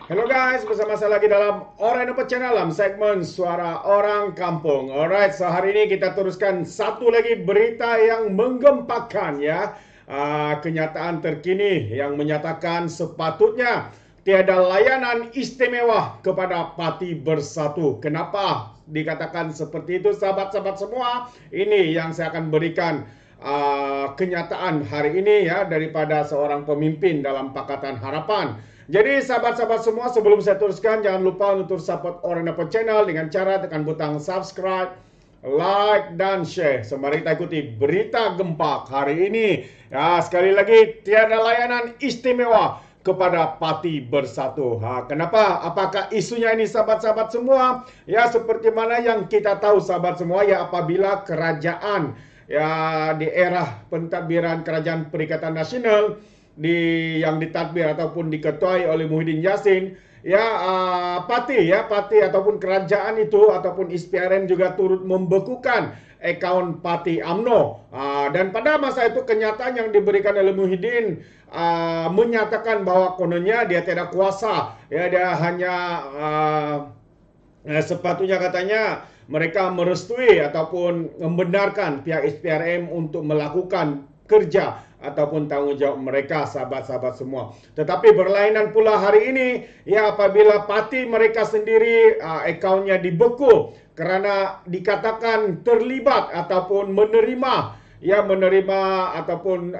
Hello guys, bersama saya lagi dalam Orang Dapat Channel dalam segmen Suara Orang Kampung. Alright, so hari ini kita teruskan satu lagi berita yang menggempakan ya. Kenyataan terkini yang menyatakan sepatutnya tiada layanan istimewa kepada Parti Bersatu. Kenapa dikatakan seperti itu sahabat-sahabat semua? Ini yang saya akan berikan kenyataan hari ini ya daripada seorang pemimpin dalam Pakatan Harapan. Jadi sahabat-sahabat semua, sebelum saya teruskan, jangan lupa untuk support Orang Dapat Channel dengan cara tekan butang subscribe, like, dan share. So, mari kita ikuti berita gempak hari ini. Ya, sekali lagi, tiada layanan istimewa kepada Parti Bersatu. Kenapa? Apakah isunya ini sahabat-sahabat semua? Ya, seperti mana yang kita tahu sahabat semua, ya apabila kerajaan, ya di era pentadbiran Kerajaan Perikatan Nasional, yang ditadbir ataupun diketuai oleh Muhyiddin Yassin, ya parti ataupun kerajaan itu ataupun ISPRM juga turut membekukan akaun parti UMNO. Dan pada masa itu kenyataan yang diberikan oleh Muhyiddin menyatakan bahwa kononnya dia tidak kuasa, ya dia hanya sepatutnya katanya mereka merestui ataupun membenarkan pihak ISPRM untuk melakukan kerja ataupun tanggung jawab mereka sahabat-sahabat semua. Tetapi berlainan pula hari ini ya apabila parti mereka sendiri akaunnya dibeku kerana dikatakan terlibat ataupun menerima ataupun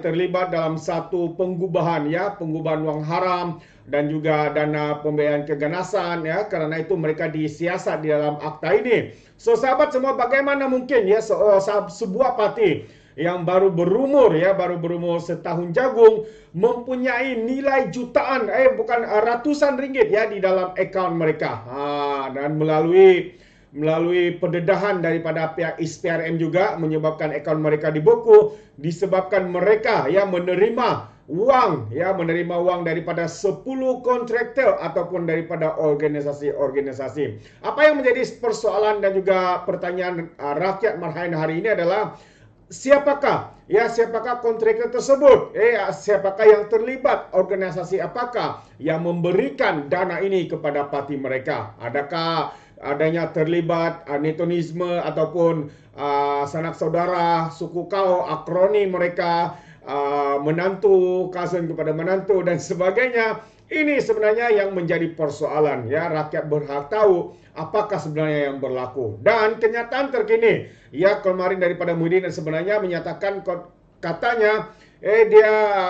terlibat dalam satu penggubahan wang haram dan juga dana pembiayaan keganasan ya, karena itu mereka disiasat di dalam akta ini. So sahabat semua, bagaimana mungkin ya sebuah parti yang baru berumur setahun jagung mempunyai nilai jutaan bukan ratusan ringgit ya di dalam akaun mereka. Dan melalui pendedahan daripada pihak ISPRM juga menyebabkan akaun mereka dibeku disebabkan mereka menerima uang daripada 10 kontraktor ataupun daripada organisasi-organisasi. Apa yang menjadi persoalan dan juga pertanyaan rakyat Marhain hari ini adalah siapakah kontraktor tersebut? Siapakah yang terlibat? Organisasi apakah yang memberikan dana ini kepada parti mereka? Adakah adanya terlibat nepotisme ataupun sanak saudara, suku kau, akroni mereka, menantu, cousin kepada menantu dan sebagainya? Ini sebenarnya yang menjadi persoalan ya, rakyat berhak tahu apakah sebenarnya yang berlaku. Dan kenyataan terkini ya kemarin daripada Muhyiddin sebenarnya menyatakan katanya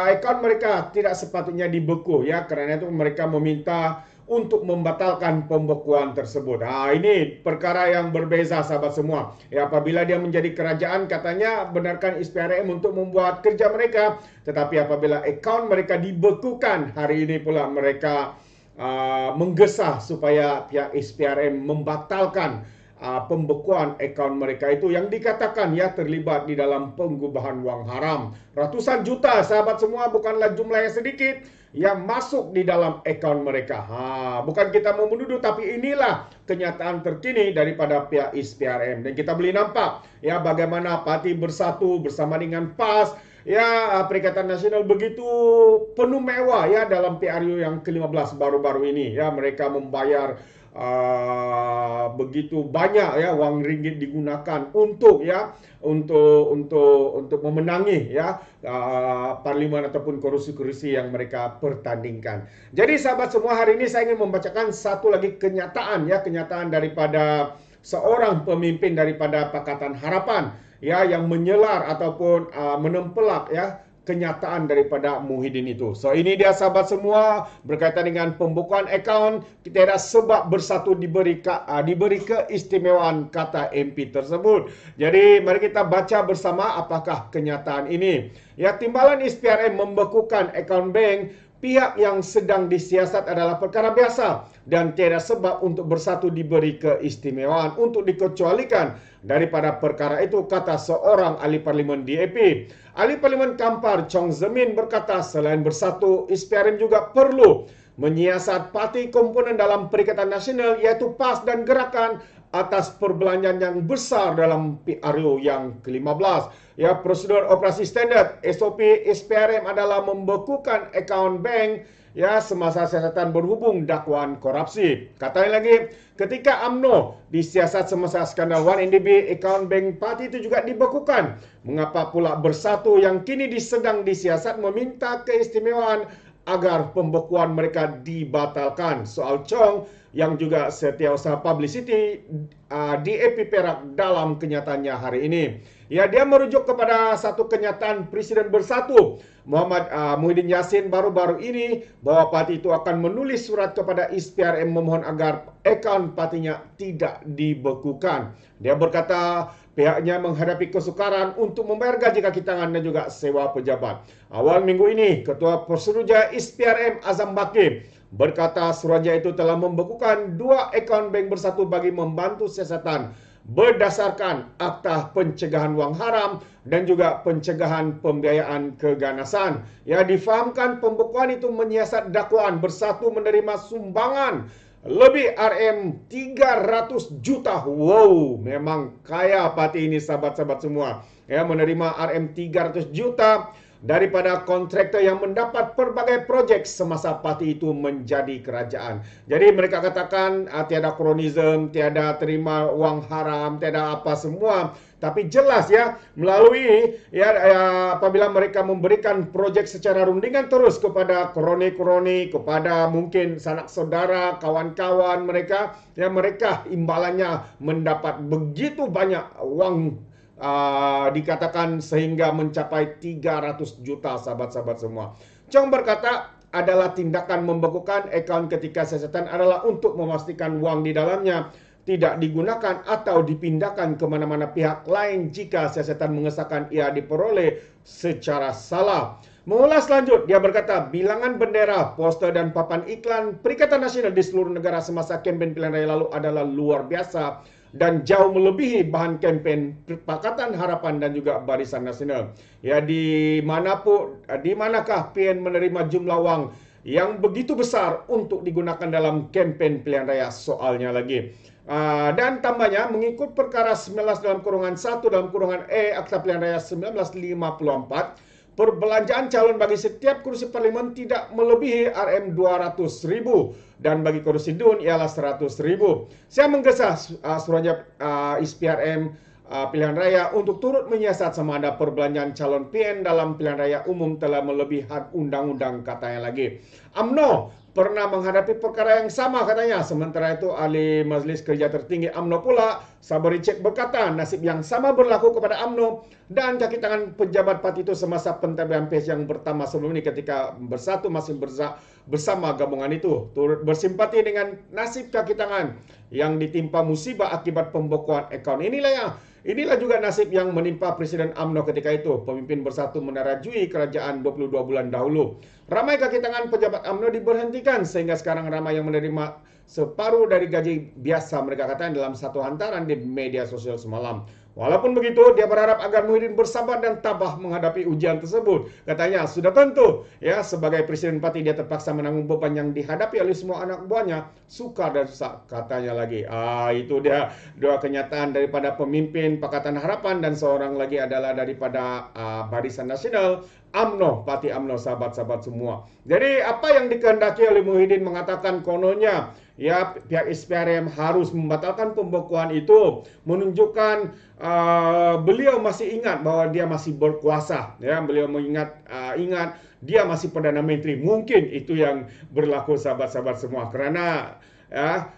akaun mereka tidak sepatutnya dibeku ya, kerana itu mereka meminta untuk membatalkan pembekuan tersebut. Ini perkara yang berbeza sahabat semua. Ya, apabila dia menjadi kerajaan katanya benarkan ISPRM untuk membuat kerja mereka, tetapi apabila akaun mereka dibekukan, hari ini pula mereka menggesa supaya pihak ISPRM membatalkan pembekuan akaun mereka itu yang dikatakan ya terlibat di dalam penggubahan wang haram. Ratusan juta sahabat semua, bukanlah jumlah yang sedikit yang masuk di dalam akaun mereka. Bukan kita mau menuduh, tapi inilah kenyataan terkini daripada pihak ISPRM. Dan kita boleh nampak ya bagaimana Parti Bersatu bersama dengan PAS ya Perikatan Nasional begitu penuh mewah ya dalam PRU yang ke-15 baru-baru ini ya, mereka membayar begitu banyak ya wang ringgit digunakan untuk memenangi ya parlimen ataupun kursi-kursi yang mereka pertandingkan. Jadi sahabat semua, hari ini saya ingin membacakan satu lagi kenyataan daripada seorang pemimpin daripada Pakatan Harapan ya yang menyelar ataupun menempelak ya kenyataan daripada Muhyiddin itu. So ini dia sahabat semua berkaitan dengan pembukaan akaun, kita ada sebab Bersatu diberi keistimewaan kata MP tersebut. Jadi mari kita baca bersama apakah kenyataan ini. Ya, timbalan ISPRM membekukan akaun bank pihak yang sedang disiasat adalah perkara biasa dan tiada sebab untuk Bersatu diberi keistimewaan untuk dikecualikan daripada perkara itu, kata seorang ahli parlimen DAP. Ahli Parlimen Kampar Chong Zemin berkata selain Bersatu, ISPRM juga perlu menyiasat parti komponen dalam Perikatan Nasional iaitu PAS dan Gerakan atas perbelanjaan yang besar dalam PRU yang ke-15. Ya, prosedur operasi standard SOP SPRM adalah membekukan akaun bank ya semasa siasatan berhubung dakwaan korupsi. Katanya lagi, ketika UMNO disiasat semasa skandal 1MDB, akaun bank parti itu juga dibekukan. Mengapa pula Bersatu yang kini sedang disiasat meminta keistimewaan agar pembekuan mereka dibatalkan? Soal Chong yang juga setiausaha publicity DAP Perak dalam kenyataannya hari ini. Ya, dia merujuk kepada satu kenyataan Presiden Bersatu Muhammad Muhyiddin Yassin baru-baru ini bahwa parti itu akan menulis surat kepada SPRM memohon agar akaun partinya tidak dibekukan. Dia berkata pihaknya menghadapi kesukaran untuk membayar gaji kaki tangan dan juga sewa pejabat. Awal minggu ini, Ketua Persuruja SPRM Azam Baki berkata Suruhanjaya itu telah membekukan 2 akaun bank Bersatu bagi membantu siasatan berdasarkan Akta Pencegahan Wang Haram dan juga pencegahan pembiayaan keganasan. Ya, difahamkan pembekuan itu menyiasat dakwaan Bersatu menerima sumbangan lebih RM300 juta. Wow, memang kaya parti ini sahabat-sahabat semua. Ya, menerima RM300 juta daripada kontraktor yang mendapat pelbagai projek semasa parti itu menjadi kerajaan. Jadi mereka katakan tiada kronisme, tiada terima wang haram, tiada apa semua. Tapi jelas ya, melalui apabila mereka memberikan projek secara rundingan terus kepada kroni-kroni, kepada mungkin sanak saudara, kawan-kawan mereka, ya mereka imbalannya mendapat begitu banyak wang, dikatakan sehingga mencapai 300 juta sahabat-sahabat semua. Chong berkata adalah tindakan membekukan akaun ketika siasatan adalah untuk memastikan wang di dalamnya tidak digunakan atau dipindahkan ke mana-mana pihak lain jika siasatan mengesahkan ia diperoleh secara salah. Mengulas lanjut, dia berkata bilangan bendera, poster dan papan iklan Perikatan Nasional di seluruh negara semasa kempen pilihan raya lalu adalah luar biasa dan jauh melebihi bahan kempen Pakatan Harapan dan juga Barisan Nasional. Ya, di manakah PN menerima jumlah wang yang begitu besar untuk digunakan dalam kempen pilihan raya? Soalnya lagi. Dan tambahnya, mengikut perkara 19 dalam kurungan 1 dalam kurungan E Akta Pilihan Raya 1954, perbelanjaan calon bagi setiap kursi parlimen tidak melebihi RM200.000 dan bagi kursi DUN ialah 100.000. Saya menggesa Suruhanjaya SPRM pilihan raya untuk turut menyiasat sama ada perbelanjaan calon PN dalam pilihan raya umum telah melebihi had undang-undang, katanya lagi. UMNO pernah menghadapi perkara yang sama katanya. Sementara itu ahli Majlis Kerja Tertinggi UMNO pula, Sabri Cek, berkata nasib yang sama berlaku kepada UMNO dan kaki tangan pejabat parti itu semasa pentadbiran PES yang pertama sebelum ini ketika Bersatu masih bersama gabungan itu. Turut bersimpati dengan nasib kaki tangan yang ditimpa musibah akibat pembekuan akaun. Inilah juga nasib yang menimpa Presiden UMNO ketika itu. Pemimpin Bersatu menarajui kerajaan 22 bulan dahulu. Ramai kaki tangan pejabat UMNO diberhentikan sehingga sekarang ramai yang menerima separuh dari gaji biasa mereka katakan dalam satu hantaran di media sosial semalam. Walaupun begitu, dia berharap agar Muhyiddin bersabar dan tabah menghadapi ujian tersebut. Katanya, sudah tentu, ya sebagai presiden parti dia terpaksa menanggung beban yang dihadapi oleh semua anak buahnya, sukar dan susah, katanya lagi. Itu dia dua kenyataan daripada pemimpin Pakatan Harapan dan seorang lagi adalah daripada Barisan Nasional, UMNO, parti UMNO, sahabat-sahabat semua. Jadi apa yang dikehendaki oleh Muhyiddin mengatakan kononnya, ya pihak SPRM harus membatalkan pembekuan itu, menunjukkan beliau masih ingat bahwa dia masih berkuasa, ya beliau ingat dia masih Perdana Menteri. Mungkin itu yang berlaku sahabat-sahabat semua, karena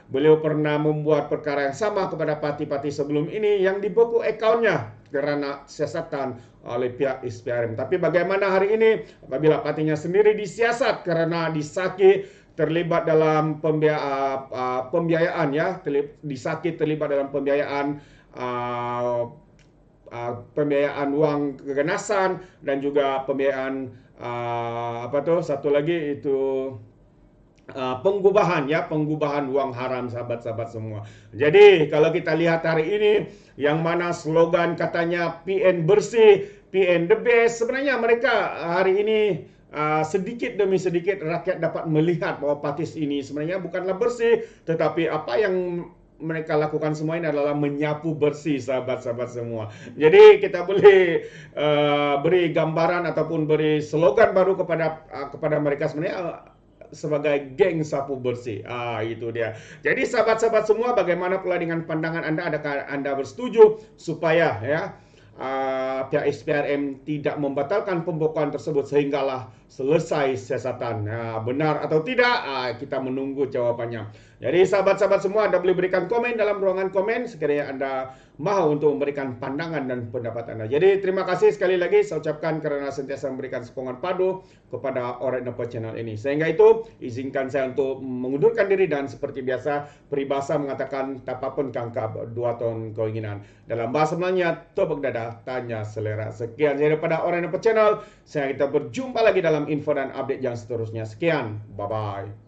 beliau pernah membuat perkara yang sama kepada parti-parti sebelum ini yang dibeku akaunnya karena siasatan oleh pihak SPRM. Tapi bagaimana hari ini apabila partinya sendiri disiasat karena disaki terlibat dalam pembiayaan, ya disaki terlibat dalam pembiayaan uang keganasan dan juga pembiayaan satu lagi itu penggubahan uang haram, sahabat-sahabat semua. Jadi kalau kita lihat hari ini yang mana slogan katanya PN bersih, PN the best, sebenarnya mereka hari ini sedikit demi sedikit rakyat dapat melihat bahwa parti ini sebenarnya bukanlah bersih, tetapi apa yang mereka lakukan semua ini adalah menyapu bersih sahabat-sahabat semua. Jadi kita boleh beri gambaran ataupun beri slogan baru kepada mereka sebenarnya sebagai geng sapu bersih. Itu dia. Jadi sahabat-sahabat semua, bagaimana pula dengan pandangan Anda? Adakah Anda bersetuju supaya pihak SPRM tidak membatalkan pembekuan tersebut sehinggalah selesai siasatan? Benar atau tidak? Kita menunggu jawabannya. Jadi sahabat-sahabat semua, Anda boleh berikan komen dalam ruangan komen sekiranya Anda mahu untuk memberikan pandangan dan pendapat Anda. Jadi terima kasih sekali lagi saya ucapkan kerana sentiasa memberikan sokongan padu kepada Alright Nampak channel ini. Sehingga itu, izinkan saya untuk mengundurkan diri dan seperti biasa, peribahasa mengatakan tak apapun kangkap 2 ton keinginan. Dalam bahasa Melayunya, topik dada, tanya selera. Sekian daripada Alright Nampak channel. Saya kita berjumpa lagi dalam info dan update yang seterusnya. Sekian, bye-bye.